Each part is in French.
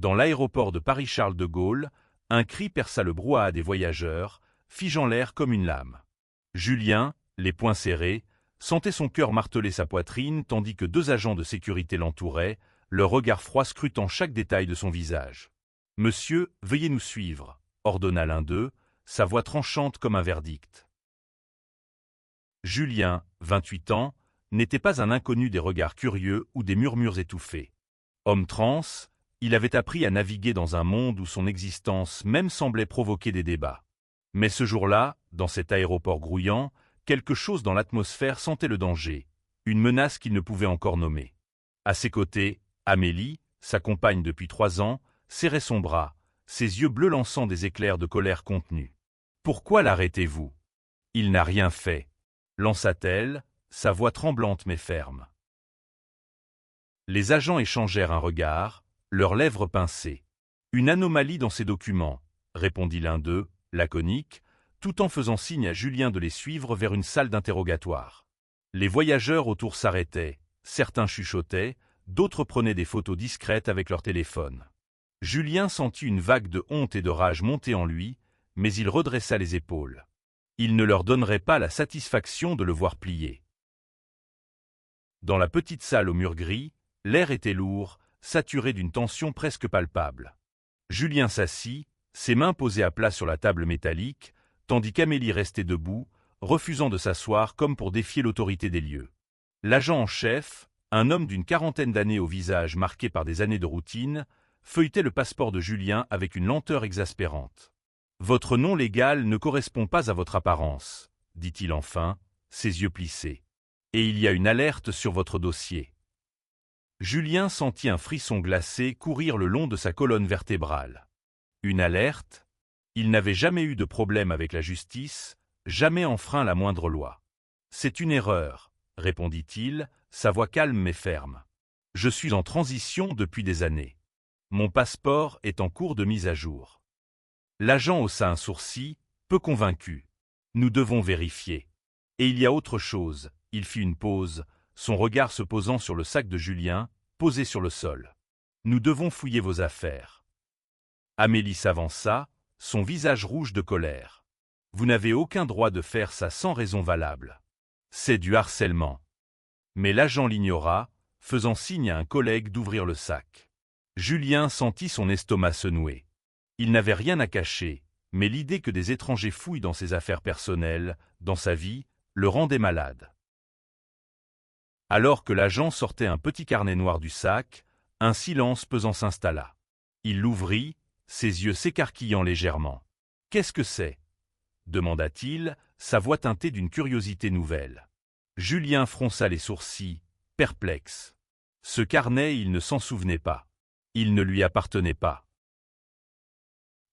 Dans l'aéroport de Paris-Charles de Gaulle, un cri perça le brouhaha des voyageurs, figeant l'air comme une lame. Julien, les poings serrés, sentait son cœur marteler sa poitrine tandis que 2 agents de sécurité l'entouraient, leur regard froid scrutant chaque détail de son visage. « Monsieur, veuillez nous suivre », ordonna l'un d'eux, sa voix tranchante comme un verdict. Julien, 28 ans, n'était pas un inconnu des regards curieux ou des murmures étouffés. Homme trans, il avait appris à naviguer dans un monde où son existence même semblait provoquer des débats. Mais ce jour-là, dans cet aéroport grouillant, quelque chose dans l'atmosphère sentait le danger, une menace qu'il ne pouvait encore nommer. À ses côtés, Amélie, sa compagne depuis 3 ans, serrait son bras, ses yeux bleus lançant des éclairs de colère contenue. « Pourquoi l'arrêtez-vous ? Il n'a rien fait », lança-t-elle, sa voix tremblante mais ferme. Les agents échangèrent un regard, leurs lèvres pincées. « Une anomalie dans ces documents », répondit l'un d'eux, laconique, tout en faisant signe à Julien de les suivre vers une salle d'interrogatoire. Les voyageurs autour s'arrêtaient, certains chuchotaient, d'autres prenaient des photos discrètes avec leur téléphone. Julien sentit une vague de honte et de rage monter en lui, mais il redressa les épaules. Il ne leur donnerait pas la satisfaction de le voir plier. Dans la petite salle aux murs gris, l'air était lourd, saturé d'une tension presque palpable. Julien s'assit, ses mains posées à plat sur la table métallique, tandis qu'Amélie restait debout, refusant de s'asseoir comme pour défier l'autorité des lieux. L'agent en chef, un homme d'une 40aine d'années au visage marqué par des années de routine, feuilletait le passeport de Julien avec une lenteur exaspérante. « Votre nom légal ne correspond pas à votre apparence, » dit-il enfin, ses yeux plissés. « Et il y a une alerte sur votre dossier. » Julien sentit un frisson glacé courir le long de sa colonne vertébrale. Une alerte ? Il n'avait jamais eu de problème avec la justice, jamais enfreint la moindre loi. « C'est une erreur, » répondit-il, sa voix calme mais ferme. « Je suis en transition depuis des années. Mon passeport est en cours de mise à jour. » L'agent haussa un sourcil, peu convaincu. « Nous devons vérifier. Et il y a autre chose. » Il fit une pause, son regard se posant sur le sac de Julien, posé sur le sol. « Nous devons fouiller vos affaires. » Amélie s'avança, son visage rouge de colère. « Vous n'avez aucun droit de faire ça sans raison valable. C'est du harcèlement. » Mais l'agent l'ignora, faisant signe à un collègue d'ouvrir le sac. Julien sentit son estomac se nouer. Il n'avait rien à cacher, mais l'idée que des étrangers fouillent dans ses affaires personnelles, dans sa vie, le rendait malade. Alors que l'agent sortait un petit carnet noir du sac, un silence pesant s'installa. Il l'ouvrit, ses yeux s'écarquillant légèrement. « Qu'est-ce que c'est » demanda-t-il, sa voix teintée d'une curiosité nouvelle. Julien fronça les sourcils, perplexe. Ce carnet, il ne s'en souvenait pas. Il ne lui appartenait pas.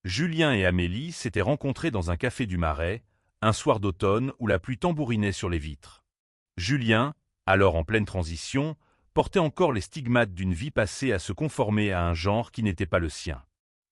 Julien et Amélie s'étaient rencontrés dans un café du Marais, un soir d'automne où la pluie tambourinait sur les vitres. Julien, alors en pleine transition, portait encore les stigmates d'une vie passée à se conformer à un genre qui n'était pas le sien.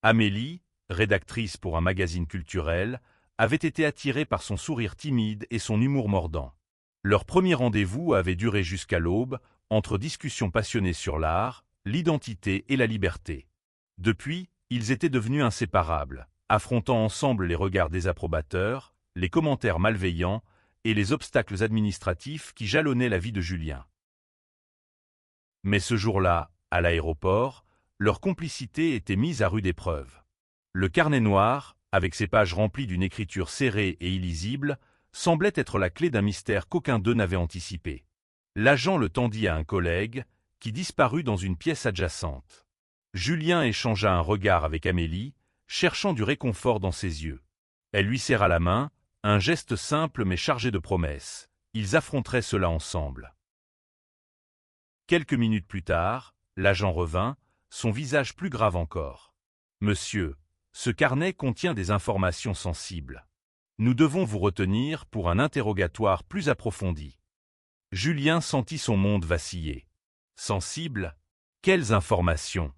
Amélie, rédactrice pour un magazine culturel, avait été attirée par son sourire timide et son humour mordant. Leur premier rendez-vous avait duré jusqu'à l'aube, entre discussions passionnées sur l'art, l'identité et la liberté. Depuis, ils étaient devenus inséparables, affrontant ensemble les regards désapprobateurs, les commentaires malveillants et les obstacles administratifs qui jalonnaient la vie de Julien. Mais ce jour-là, à l'aéroport, leur complicité était mise à rude épreuve. Le carnet noir, avec ses pages remplies d'une écriture serrée et illisible, semblait être la clé d'un mystère qu'aucun d'eux n'avait anticipé. L'agent le tendit à un collègue, qui disparut dans une pièce adjacente. Julien échangea un regard avec Amélie, cherchant du réconfort dans ses yeux. Elle lui serra la main, un geste simple mais chargé de promesses. Ils affronteraient cela ensemble. Quelques minutes plus tard, l'agent revint, son visage plus grave encore. « Monsieur, ce carnet contient des informations sensibles. Nous devons vous retenir pour un interrogatoire plus approfondi. » Julien sentit son monde vaciller. Sensible ? Quelles informations ?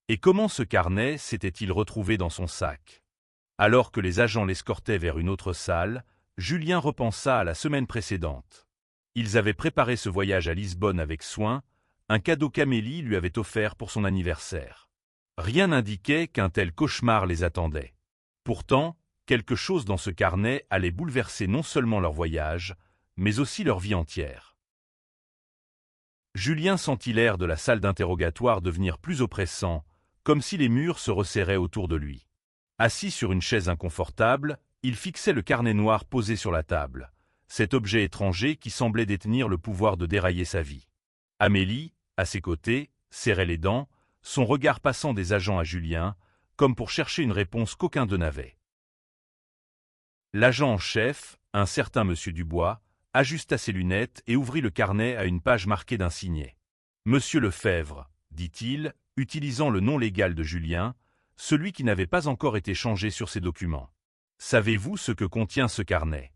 Et comment ce carnet s'était-il retrouvé dans son sac ? Alors que les agents l'escortaient vers une autre salle, Julien repensa à la semaine précédente. Ils avaient préparé ce voyage à Lisbonne avec soin, un cadeau qu'Amélie lui avait offert pour son anniversaire. Rien n'indiquait qu'un tel cauchemar les attendait. Pourtant, quelque chose dans ce carnet allait bouleverser non seulement leur voyage, mais aussi leur vie entière. Julien sentit l'air de la salle d'interrogatoire devenir plus oppressant, comme si les murs se resserraient autour de lui. Assis sur une chaise inconfortable, il fixait le carnet noir posé sur la table, cet objet étranger qui semblait détenir le pouvoir de dérailler sa vie. Amélie, à ses côtés, serrait les dents, son regard passant des agents à Julien, comme pour chercher une réponse qu'aucun d'eux n'avait. L'agent en chef, un certain monsieur Dubois, ajusta ses lunettes et ouvrit le carnet à une page marquée d'un signet. « Monsieur Lefebvre », dit-il, utilisant le nom légal de Julien, celui qui n'avait pas encore été changé sur ses documents. « Savez-vous ce que contient ce carnet ?»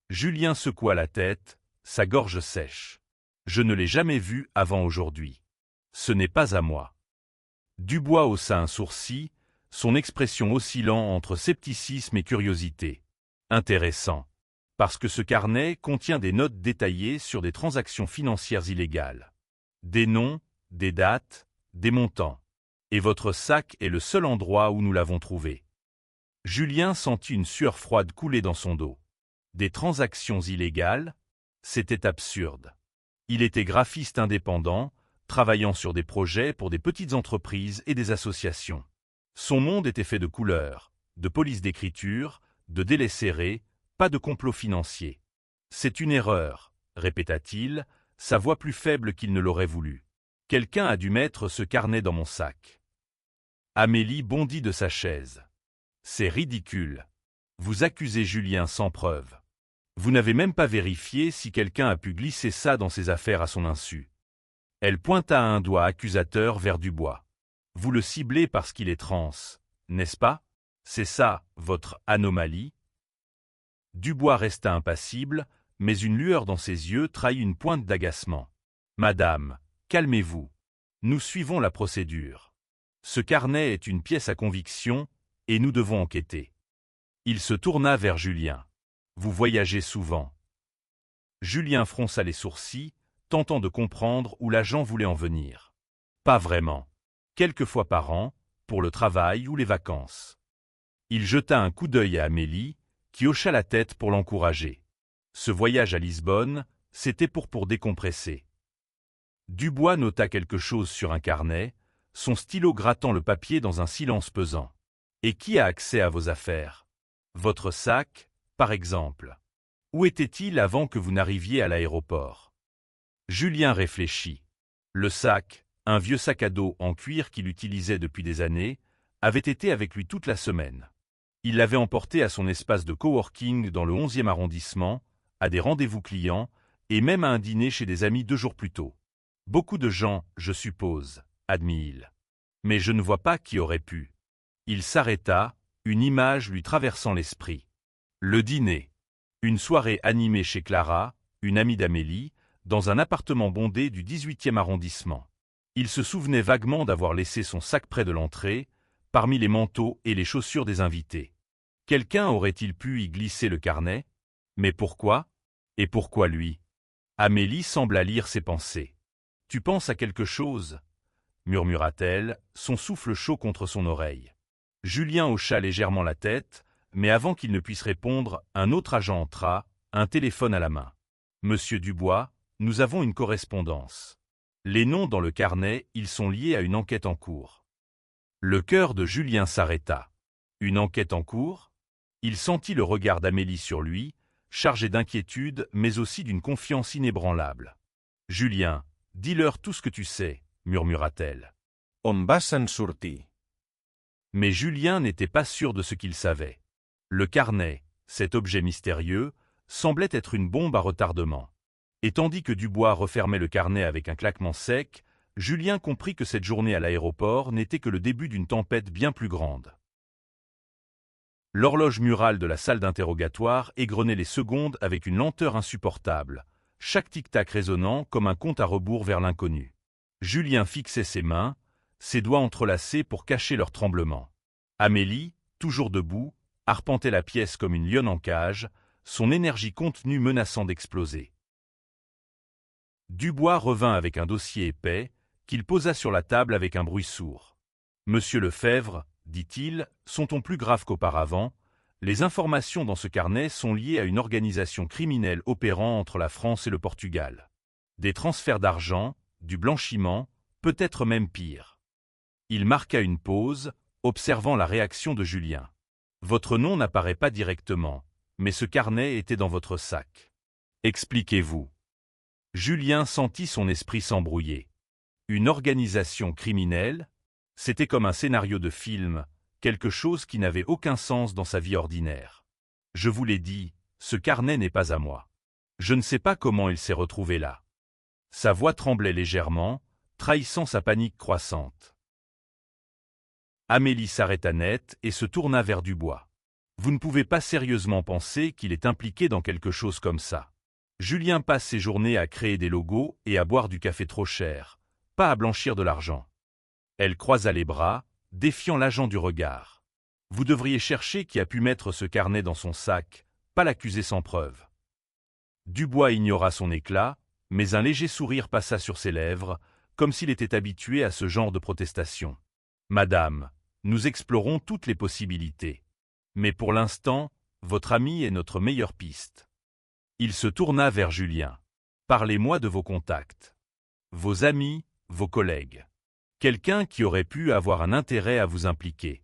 Julien secoua la tête, sa gorge sèche. « Je ne l'ai jamais vu avant aujourd'hui. Ce n'est pas à moi. » Dubois haussa un sourcil, son expression oscillant entre scepticisme et curiosité. « Intéressant. Parce que ce carnet contient des notes détaillées sur des transactions financières illégales. Des noms, des dates, des montants. Et votre sac est le seul endroit où nous l'avons trouvé. » Julien sentit une sueur froide couler dans son dos. Des transactions illégales? C'était absurde. Il était graphiste indépendant, travaillant sur des projets pour des petites entreprises et des associations. Son monde était fait de couleurs, de polices d'écriture, de délais serrés, pas de complot financier. « C'est une erreur », répéta-t-il, sa voix plus faible qu'il ne l'aurait voulu. « Quelqu'un a dû mettre ce carnet dans mon sac. » Amélie bondit de sa chaise. « C'est ridicule. Vous accusez Julien sans preuve. Vous n'avez même pas vérifié si quelqu'un a pu glisser ça dans ses affaires à son insu. » Elle pointa un doigt accusateur vers Dubois. « Vous le ciblez parce qu'il est trans, n'est-ce pas? C'est ça, votre anomalie ?» Dubois resta impassible, mais une lueur dans ses yeux trahit une pointe d'agacement. « Madame, calmez-vous. Nous suivons la procédure. Ce carnet est une pièce à conviction, et nous devons enquêter. » Il se tourna vers Julien. « Vous voyagez souvent. » Julien fronça les sourcils, tentant de comprendre où l'agent voulait en venir. « Pas vraiment. Quelques fois par an, pour le travail ou les vacances. » Il jeta un coup d'œil à Amélie, qui hocha la tête pour l'encourager. Ce voyage à Lisbonne, c'était pour décompresser. Dubois nota quelque chose sur un carnet, son stylo grattant le papier dans un silence pesant. « Et qui a accès à vos affaires? Votre sac, par exemple. Où était-il avant que vous n'arriviez à l'aéroport ?» Julien réfléchit. Le sac, un vieux sac à dos en cuir qu'il utilisait depuis des années, avait été avec lui toute la semaine. Il l'avait emporté à son espace de coworking dans le 11e arrondissement, à des rendez-vous clients, et même à un dîner chez des amis 2 jours plus tôt. « Beaucoup de gens, je suppose, » admit-il. « Mais je ne vois pas qui aurait pu. » Il s'arrêta, une image lui traversant l'esprit. Le dîner. Une soirée animée chez Clara, une amie d'Amélie, dans un appartement bondé du 18e arrondissement. Il se souvenait vaguement d'avoir laissé son sac près de l'entrée, parmi les manteaux et les chaussures des invités. Quelqu'un aurait-il pu y glisser le carnet? Mais pourquoi? Et pourquoi lui? Amélie sembla lire ses pensées. « Tu penses à quelque chose ?» murmura-t-elle, son souffle chaud contre son oreille. Julien hocha légèrement la tête, mais avant qu'il ne puisse répondre, un autre agent entra, un téléphone à la main. « Monsieur Dubois, nous avons une correspondance. Les noms dans le carnet, ils sont liés à une enquête en cours. » Le cœur de Julien s'arrêta. Une enquête en cours? Il sentit le regard d'Amélie sur lui, chargé d'inquiétude, mais aussi d'une confiance inébranlable. « Julien, dis-leur tout ce que tu sais, » murmura-t-elle. « On va s'en sortir. » Mais Julien n'était pas sûr de ce qu'il savait. Le carnet, cet objet mystérieux, semblait être une bombe à retardement. Et tandis que Dubois refermait le carnet avec un claquement sec, Julien comprit que cette journée à l'aéroport n'était que le début d'une tempête bien plus grande. L'horloge murale de la salle d'interrogatoire égrenait les secondes avec une lenteur insupportable, chaque tic-tac résonnant comme un compte à rebours vers l'inconnu. Julien fixait ses mains, ses doigts entrelacés pour cacher leur tremblement. Amélie, toujours debout, arpentait la pièce comme une lionne en cage, son énergie contenue menaçant d'exploser. Dubois revint avec un dossier épais, qu'il posa sur la table avec un bruit sourd. Monsieur Lefebvre, dit-il, sont-on plus graves qu'auparavant? Les informations dans ce carnet sont liées à une organisation criminelle opérant entre la France et le Portugal. Des transferts d'argent, du blanchiment, peut-être même pire. Il marqua une pause, observant la réaction de Julien. Votre nom n'apparaît pas directement, mais ce carnet était dans votre sac. Expliquez-vous. Julien sentit son esprit s'embrouiller. Une organisation criminelle? C'était comme un scénario de film, quelque chose qui n'avait aucun sens dans sa vie ordinaire. Je vous l'ai dit, ce carnet n'est pas à moi. Je ne sais pas comment il s'est retrouvé là. Sa voix tremblait légèrement, trahissant sa panique croissante. Amélie s'arrêta net et se tourna vers Dubois. Vous ne pouvez pas sérieusement penser qu'il est impliqué dans quelque chose comme ça. Julien passe ses journées à créer des logos et à boire du café trop cher, pas à blanchir de l'argent. Elle croisa les bras, défiant l'agent du regard. Vous devriez chercher qui a pu mettre ce carnet dans son sac, pas l'accuser sans preuve. Dubois ignora son éclat, mais un léger sourire passa sur ses lèvres, comme s'il était habitué à ce genre de protestation. Madame, nous explorons toutes les possibilités. Mais pour l'instant, votre ami est notre meilleure piste. Il se tourna vers Julien. Parlez-moi de vos contacts. Vos amis, vos collègues. Quelqu'un qui aurait pu avoir un intérêt à vous impliquer.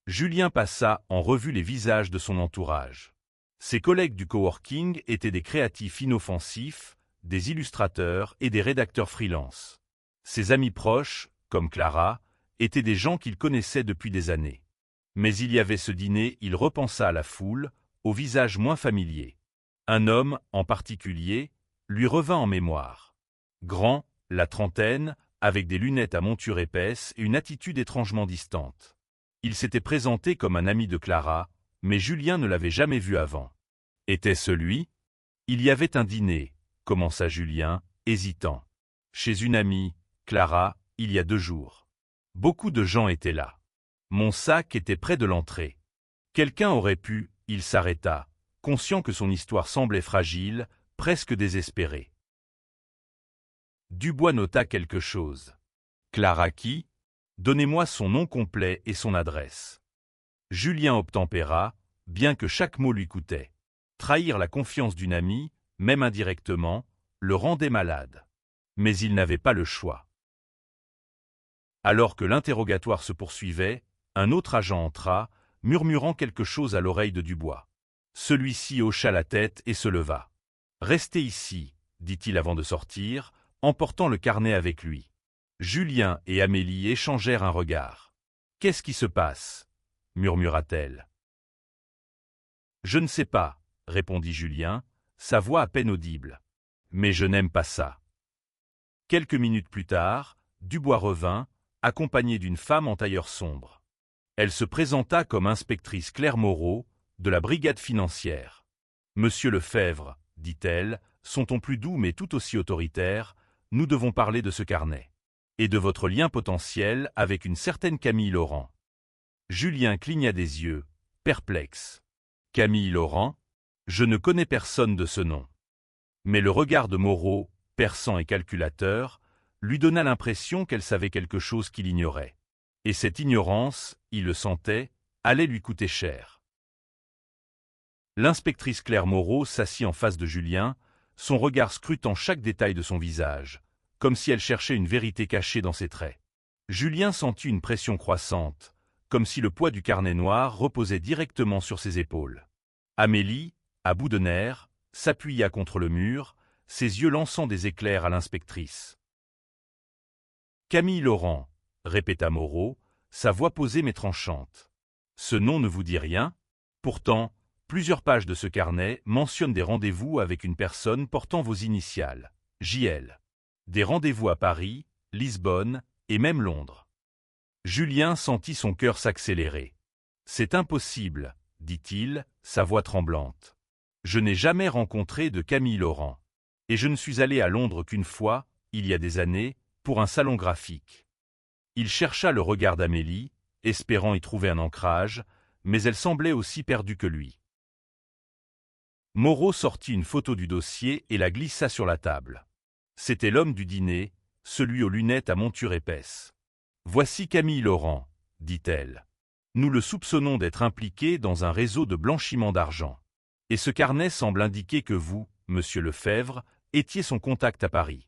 Julien passa en revue les visages de son entourage. Ses collègues du coworking étaient des créatifs inoffensifs, des illustrateurs et des rédacteurs freelance. Ses amis proches, comme Clara, étaient des gens qu'il connaissait depuis des années. Mais il y avait ce dîner, il repensa à la foule, au visage moins familier. Un homme, en particulier, lui revint en mémoire. Grand, la trentaine, avec des lunettes à monture épaisse et une attitude étrangement distante. Il s'était présenté comme un ami de Clara, mais Julien ne l'avait jamais vu avant. Était-ce lui? Il y avait un dîner, commença Julien, hésitant. Chez une amie, Clara, il y a 2 jours. Beaucoup de gens étaient là. Mon sac était près de l'entrée. Quelqu'un aurait pu, il s'arrêta, conscient que son histoire semblait fragile, presque désespérée. Dubois nota quelque chose. Clara qui? Donnez-moi son nom complet et son adresse. Julien obtempéra, bien que chaque mot lui coûtait. Trahir la confiance d'une amie, même indirectement, le rendait malade. Mais il n'avait pas le choix. Alors que l'interrogatoire se poursuivait, un autre agent entra, murmurant quelque chose à l'oreille de Dubois. Celui-ci hocha la tête et se leva. « Restez ici, dit-il avant de sortir, emportant le carnet avec lui. » Julien et Amélie échangèrent un regard. « Qu'est-ce qui se passe » murmura-t-elle. « Je ne sais pas, » répondit Julien, sa voix à peine audible. « Mais je n'aime pas ça. » Quelques minutes plus tard, Dubois revint, accompagné d'une femme en tailleur sombre. Elle se présenta comme inspectrice Claire Moreau, de la brigade financière. « Monsieur Lefebvre, dit-elle, son ton plus doux mais tout aussi autoritaire, nous devons parler de ce carnet. Et de votre lien potentiel avec une certaine Camille Laurent. » Julien cligna des yeux, perplexe. « Camille Laurent? Je ne connais personne de ce nom. » Mais le regard de Moreau, perçant et calculateur, lui donna l'impression qu'elle savait quelque chose qu'il ignorait. Et cette ignorance, il le sentait, allait lui coûter cher. L'inspectrice Claire Moreau s'assit en face de Julien, son regard scrutant chaque détail de son visage, comme si elle cherchait une vérité cachée dans ses traits. Julien sentit une pression croissante, comme si le poids du carnet noir reposait directement sur ses épaules. Amélie, à bout de nerfs, s'appuya contre le mur, ses yeux lançant des éclairs à l'inspectrice. « Camille Laurent, » répéta Moreau, sa voix posée mais tranchante. « Ce nom ne vous dit rien? Pourtant, plusieurs pages de ce carnet mentionnent des rendez-vous avec une personne portant vos initiales, JL. Des rendez-vous à Paris, Lisbonne et même Londres. » Julien sentit son cœur s'accélérer. « C'est impossible, » dit-il, sa voix tremblante. « Je n'ai jamais rencontré de Camille Laurent. Et je ne suis allé à Londres qu'une fois, il y a des années, pour un salon graphique. » Il chercha le regard d'Amélie, espérant y trouver un ancrage, mais elle semblait aussi perdue que lui. Moreau sortit une photo du dossier et la glissa sur la table. C'était l'homme du dîner, celui aux lunettes à monture épaisse. Voici Camille Laurent, dit-elle. Nous le soupçonnons d'être impliqué dans un réseau de blanchiment d'argent. Et ce carnet semble indiquer que vous, monsieur Lefebvre, étiez son contact à Paris.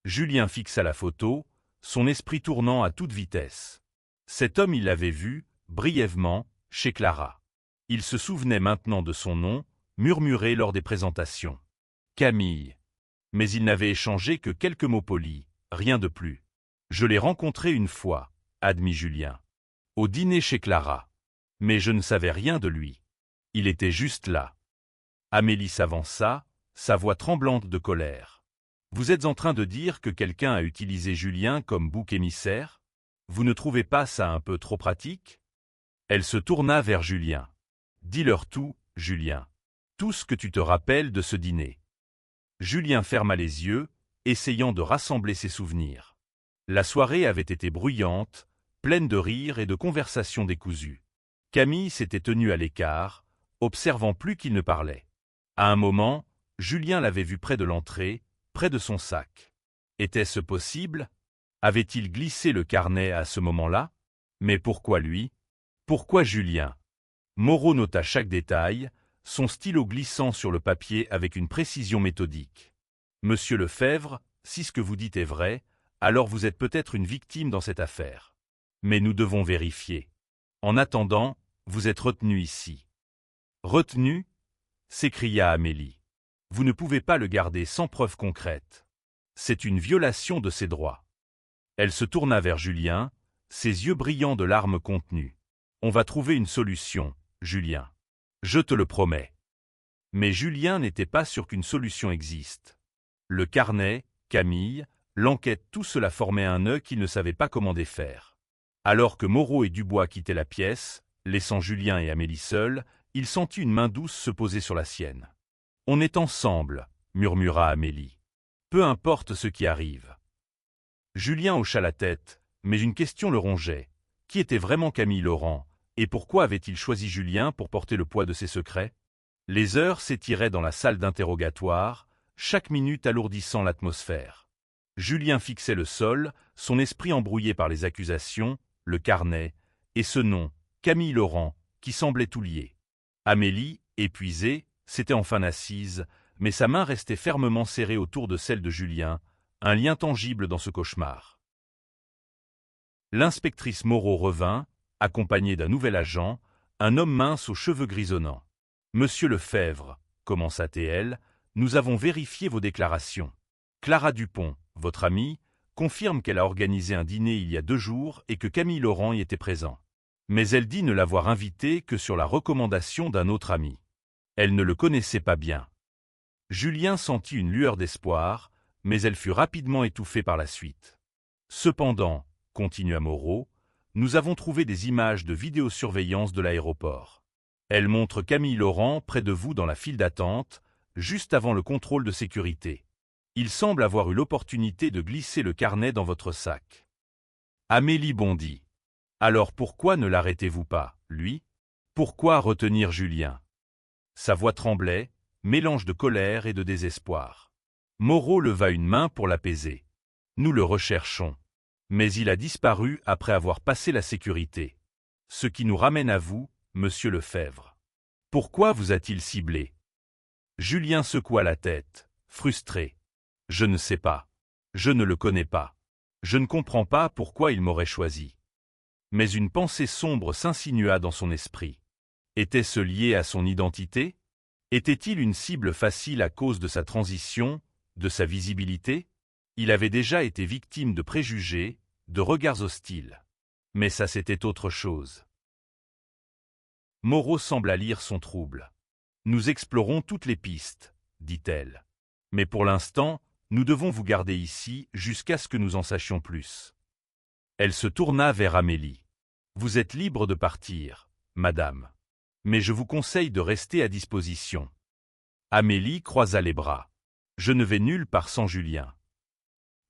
Julien fixa la photo, son esprit tournant à toute vitesse. Cet homme, il l'avait vu, brièvement, chez Clara. Il se souvenait maintenant de son nom, murmuré lors des présentations. Camille. Mais il n'avait échangé que quelques mots polis, rien de plus. Je l'ai rencontré une fois, admit Julien. Au dîner chez Clara. Mais je ne savais rien de lui. Il était juste là. Amélie s'avança, sa voix tremblante de colère. Vous êtes en train de dire que quelqu'un a utilisé Julien comme bouc émissaire? Vous ne trouvez pas ça un peu trop pratique? Elle se tourna vers Julien. Dis-leur tout, Julien. Tout ce que tu te rappelles de ce dîner. Julien ferma les yeux, essayant de rassembler ses souvenirs. La soirée avait été bruyante, pleine de rires et de conversations décousues. Camille s'était tenue à l'écart, observant plus qu'il ne parlait. À un moment, Julien l'avait vu près de l'entrée, près de son sac. Était-ce possible? Avait-il glissé le carnet à ce moment-là? Mais pourquoi lui? Pourquoi Julien? Moreau nota chaque détail, son stylo glissant sur le papier avec une précision méthodique. Monsieur Lefebvre, si ce que vous dites est vrai, alors vous êtes peut-être une victime dans cette affaire. Mais nous devons vérifier. En attendant, vous êtes retenu ici. Retenu? S'écria Amélie. Vous ne pouvez pas le garder sans preuve concrète. C'est une violation de ses droits. Elle se tourna vers Julien, ses yeux brillants de larmes contenues. On va trouver une solution, Julien. Je te le promets. Mais Julien n'était pas sûr qu'une solution existe. Le carnet, Camille, l'enquête, tout cela formait un nœud qu'il ne savait pas comment défaire. Alors que Moreau et Dubois quittaient la pièce, laissant Julien et Amélie seuls, il sentit une main douce se poser sur la sienne. « On est ensemble, » murmura Amélie. « Peu importe ce qui arrive. » Julien hocha la tête, mais une question le rongeait. Qui était vraiment Camille Laurent, et pourquoi avait-il choisi Julien pour porter le poids de ses secrets? Les heures s'étiraient dans la salle d'interrogatoire, chaque minute alourdissant l'atmosphère. Julien fixait le sol, son esprit embrouillé par les accusations, le carnet, et ce nom, Camille Laurent, qui semblait tout lier. Amélie, épuisée, s'était enfin assise, mais sa main restait fermement serrée autour de celle de Julien, un lien tangible dans ce cauchemar. L'inspectrice Moreau revint, accompagnée d'un nouvel agent, un homme mince aux cheveux grisonnants. « Monsieur Lefebvre, » commença-t-elle, « nous avons vérifié vos déclarations. Clara Dupont, votre amie, confirme qu'elle a organisé un dîner il y a 2 jours et que Camille Laurent y était présent. Mais elle dit ne l'avoir invité que sur la recommandation d'un autre ami. Elle ne le connaissait pas bien. » Julien sentit une lueur d'espoir, mais elle fut rapidement étouffée par la suite. « Cependant, » continua Moreau, « nous avons trouvé des images de vidéosurveillance de l'aéroport. Elles montrent Camille Laurent près de vous dans la file d'attente, juste avant le contrôle de sécurité. Il semble avoir eu l'opportunité de glisser le carnet dans votre sac. » Amélie bondit. « Alors pourquoi ne l'arrêtez-vous pas, lui? Pourquoi retenir Julien ?» Sa voix tremblait, mélange de colère et de désespoir. Moreau leva une main pour l'apaiser. « Nous le recherchons. Mais il a disparu après avoir passé la sécurité. Ce qui nous ramène à vous, monsieur Lefebvre. Pourquoi vous a-t-il ciblé? » Julien secoua la tête, frustré. « Je ne sais pas. Je ne le connais pas. Je ne comprends pas pourquoi il m'aurait choisi. » Mais une pensée sombre s'insinua dans son esprit. Était-ce lié à son identité? Était-il une cible facile à cause de sa transition, de sa visibilité? Il avait déjà été victime de préjugés, de regards hostiles. Mais ça c'était autre chose. Moreau sembla lire son trouble. « Nous explorons toutes les pistes, » dit-elle. « Mais pour l'instant, nous devons vous garder ici jusqu'à ce que nous en sachions plus. » Elle se tourna vers Amélie. « Vous êtes libre de partir, madame. Mais je vous conseille de rester à disposition. » Amélie croisa les bras. « Je ne vais nulle part sans Julien. »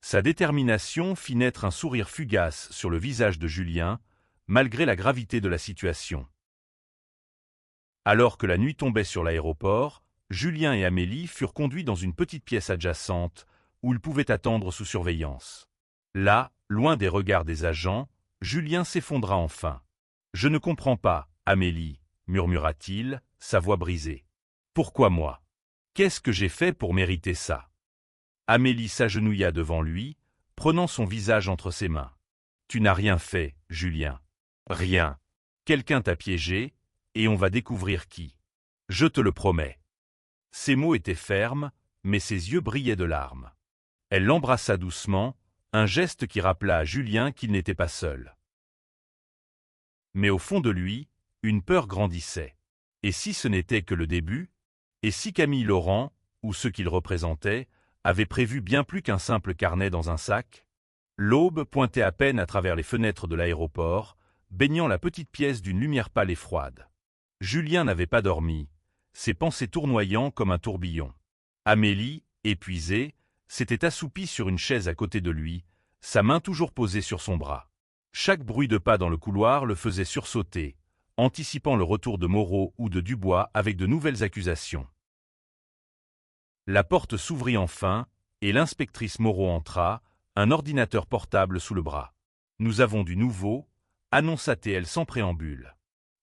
Sa détermination fit naître un sourire fugace sur le visage de Julien, malgré la gravité de la situation. Alors que la nuit tombait sur l'aéroport, Julien et Amélie furent conduits dans une petite pièce adjacente, où ils pouvaient attendre sous surveillance. Là, loin des regards des agents, Julien s'effondra enfin. « Je ne comprends pas, Amélie, » murmura-t-il, sa voix brisée. « Pourquoi moi? Qu'est-ce que j'ai fait pour mériter ça ?» Amélie s'agenouilla devant lui, prenant son visage entre ses mains. « Tu n'as rien fait, Julien. Rien. Quelqu'un t'a piégé, et on va découvrir qui. Je te le promets. » Ses mots étaient fermes, mais ses yeux brillaient de larmes. Elle l'embrassa doucement, un geste qui rappela à Julien qu'il n'était pas seul. Mais au fond de lui, une peur grandissait. Et si ce n'était que le début? Et si Camille Laurent, ou ceux qu'il représentait, avaient prévu bien plus qu'un simple carnet dans un sac? L'aube pointait à peine à travers les fenêtres de l'aéroport, baignant la petite pièce d'une lumière pâle et froide. Julien n'avait pas dormi, ses pensées tournoyant comme un tourbillon. Amélie, épuisée, s'était assoupie sur une chaise à côté de lui, sa main toujours posée sur son bras. Chaque bruit de pas dans le couloir le faisait sursauter, anticipant le retour de Moreau ou de Dubois avec de nouvelles accusations. La porte s'ouvrit enfin, et l'inspectrice Moreau entra, un ordinateur portable sous le bras. « Nous avons du nouveau », annonça-t-elle sans préambule.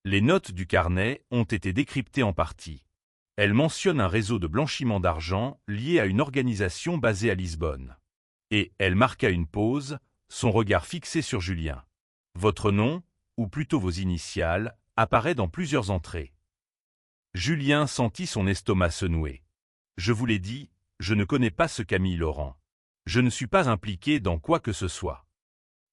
Les notes du carnet ont été décryptées en partie. Elle mentionne un réseau de blanchiment d'argent lié à une organisation basée à Lisbonne. Et elle marqua une pause, son regard fixé sur Julien. Votre nom, ou plutôt vos initiales, apparaît dans plusieurs entrées. Julien sentit son estomac se nouer. Je vous l'ai dit, je ne connais pas ce Camille Laurent. Je ne suis pas impliqué dans quoi que ce soit.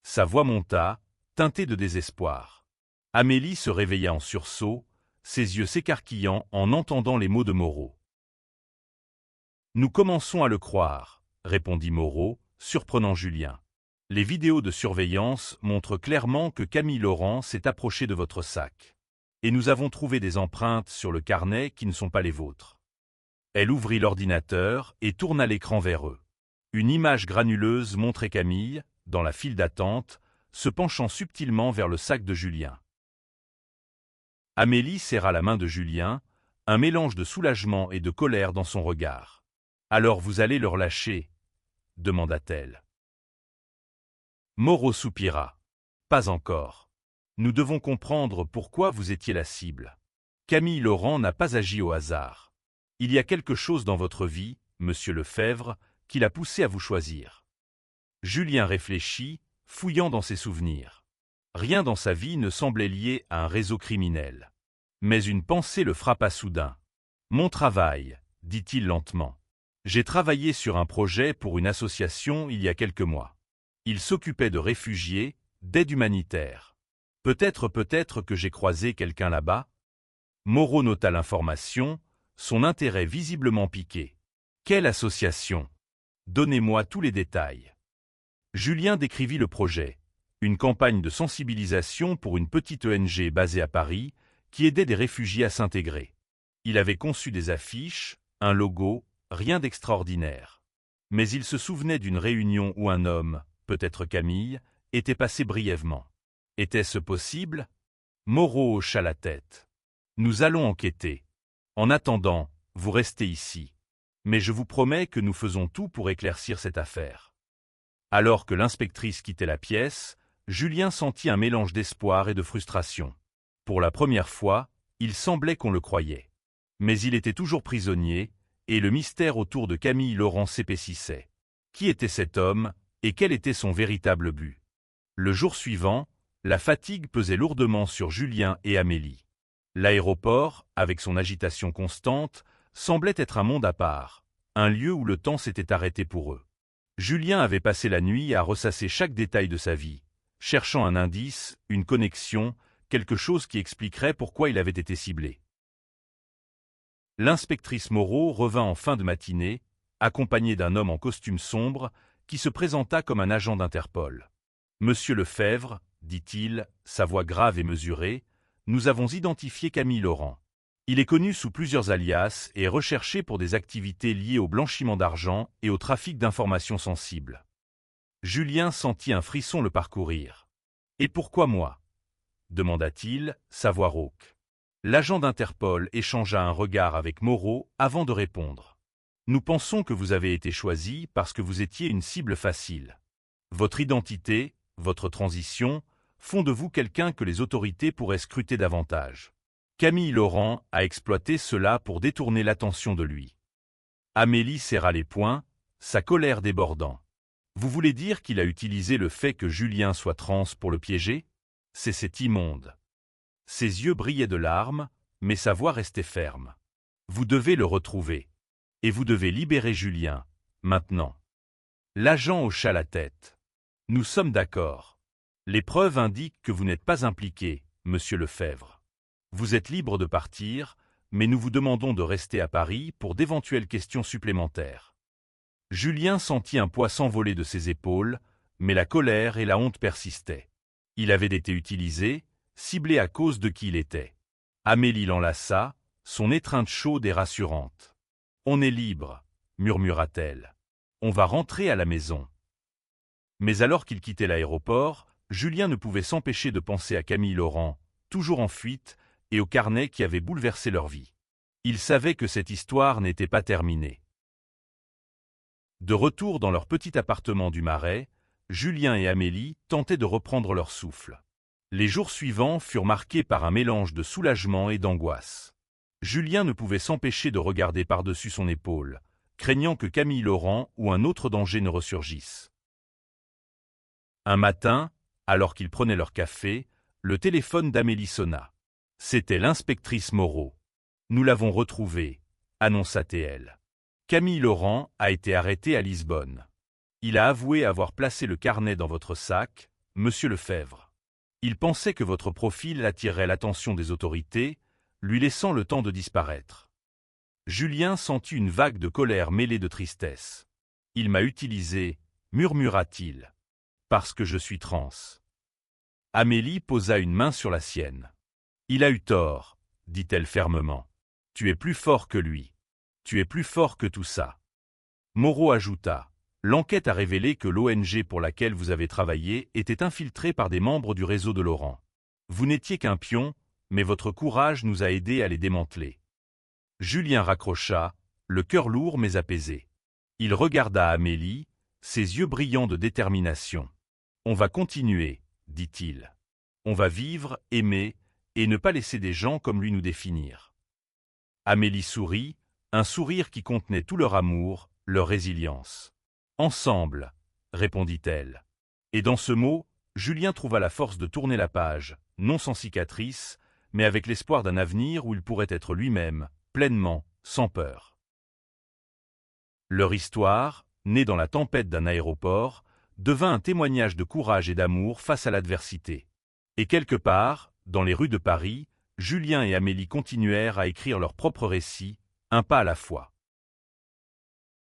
Sa voix monta, teintée de désespoir. Amélie se réveilla en sursaut, ses yeux s'écarquillant en entendant les mots de Moreau. Nous commençons à le croire, répondit Moreau, surprenant Julien. Les vidéos de surveillance montrent clairement que Camille Laurent s'est approché de votre sac. Et nous avons trouvé des empreintes sur le carnet qui ne sont pas les vôtres. Elle ouvrit l'ordinateur et tourna l'écran vers eux. Une image granuleuse montrait Camille, dans la file d'attente, se penchant subtilement vers le sac de Julien. Amélie serra la main de Julien, un mélange de soulagement et de colère dans son regard. « Alors vous allez le relâcher ?» demanda-t-elle. Moreau soupira. « Pas encore. Nous devons comprendre pourquoi vous étiez la cible. Camille Laurent n'a pas agi au hasard. Il y a quelque chose dans votre vie, monsieur Lefebvre, qui l'a poussé à vous choisir. » Julien réfléchit, fouillant dans ses souvenirs. Rien dans sa vie ne semblait lié à un réseau criminel. Mais une pensée le frappa soudain. « Mon travail, » dit-il lentement. « J'ai travaillé sur un projet pour une association il y a quelques mois. Il s'occupait de réfugiés, d'aide humanitaire. Peut-être que j'ai croisé quelqu'un là-bas ?» Moreau nota l'information, son intérêt visiblement piqué. « Quelle association? Donnez-moi tous les détails. » Julien décrivit le projet, une campagne de sensibilisation pour une petite ONG basée à Paris qui aidait des réfugiés à s'intégrer. Il avait conçu des affiches, un logo, rien d'extraordinaire. Mais il se souvenait d'une réunion où un homme, peut-être Camille, était passé brièvement. Était-ce possible? Moreau hocha la tête. « Nous allons enquêter. En attendant, vous restez ici. Mais je vous promets que nous faisons tout pour éclaircir cette affaire. » Alors que l'inspectrice quittait la pièce, Julien sentit un mélange d'espoir et de frustration. Pour la première fois, il semblait qu'on le croyait. Mais il était toujours prisonnier, et le mystère autour de Camille Laurent s'épaississait. Qui était cet homme, et quel était son véritable but? Le jour suivant, la fatigue pesait lourdement sur Julien et Amélie. L'aéroport, avec son agitation constante, semblait être un monde à part, un lieu où le temps s'était arrêté pour eux. Julien avait passé la nuit à ressasser chaque détail de sa vie, cherchant un indice, une connexion, quelque chose qui expliquerait pourquoi il avait été ciblé. L'inspectrice Moreau revint en fin de matinée, accompagnée d'un homme en costume sombre, qui se présenta comme un agent d'Interpol. « Monsieur Lefebvre, » dit-il, sa voix grave et mesurée, « nous avons identifié Camille Laurent. Il est connu sous plusieurs alias et est recherché pour des activités liées au blanchiment d'argent et au trafic d'informations sensibles. » Julien sentit un frisson le parcourir. « Et pourquoi moi ?» demanda-t-il, sa voix rauque. L'agent d'Interpol échangea un regard avec Moreau avant de répondre. « Nous pensons que vous avez été choisi parce que vous étiez une cible facile. Votre identité, votre transition, font de vous quelqu'un que les autorités pourraient scruter davantage. Camille Laurent a exploité cela pour détourner l'attention de lui. Amélie serra les poings, sa colère débordant. Vous voulez dire qu'il a utilisé le fait que Julien soit trans pour le piéger? C'est immonde. Ses yeux brillaient de larmes, mais sa voix restait ferme. Vous devez le retrouver. Et vous devez libérer Julien, maintenant. L'agent hocha la tête. Nous sommes d'accord. Les preuves indiquent que vous n'êtes pas impliqué, monsieur Lefebvre. Vous êtes libre de partir, mais nous vous demandons de rester à Paris pour d'éventuelles questions supplémentaires. Julien sentit un poids s'envoler de ses épaules, mais la colère et la honte persistaient. Il avait été utilisé, ciblé à cause de qui il était. Amélie l'enlaça, son étreinte chaude et rassurante. « On est libre, » murmura-t-elle. « On va rentrer à la maison. » Mais alors qu'il quittait l'aéroport, Julien ne pouvait s'empêcher de penser à Camille Laurent, toujours en fuite, et au carnet qui avait bouleversé leur vie. Il savait que cette histoire n'était pas terminée. De retour dans leur petit appartement du Marais, Julien et Amélie tentaient de reprendre leur souffle. Les jours suivants furent marqués par un mélange de soulagement et d'angoisse. Julien ne pouvait s'empêcher de regarder par-dessus son épaule, craignant que Camille Laurent ou un autre danger ne ressurgisse. Un matin, alors qu'ils prenaient leur café, le téléphone d'Amélie sonna. C'était l'inspectrice Moreau. « Nous l'avons retrouvée », annonça-t-elle. « Camille Laurent a été arrêté à Lisbonne. Il a avoué avoir placé le carnet dans votre sac, monsieur Lefebvre. Il pensait que votre profil attirerait l'attention des autorités, lui laissant le temps de disparaître. » Julien sentit une vague de colère mêlée de tristesse. « Il m'a utilisé, » murmura-t-il. « Parce que je suis trans. » Amélie posa une main sur la sienne. « Il a eu tort, » dit-elle fermement. « Tu es plus fort que lui. Tu es plus fort que tout ça. » Moreau ajouta. « L'enquête a révélé que l'ONG pour laquelle vous avez travaillé était infiltrée par des membres du réseau de Laurent. Vous n'étiez qu'un pion, mais votre courage nous a aidés à les démanteler. » Julien raccrocha, le cœur lourd mais apaisé. Il regarda Amélie, ses yeux brillants de détermination. « On va continuer, » dit-il. « On va vivre, aimer, et ne pas laisser des gens comme lui nous définir. » Amélie sourit, un sourire qui contenait tout leur amour, leur résilience. « Ensemble, » répondit-elle. Et dans ce mot, Julien trouva la force de tourner la page, non sans cicatrice, mais avec l'espoir d'un avenir où il pourrait être lui-même, pleinement, sans peur. Leur histoire, née dans la tempête d'un aéroport, devint un témoignage de courage et d'amour face à l'adversité. Et quelque part, dans les rues de Paris, Julien et Amélie continuèrent à écrire leur propre récit, un pas à la fois.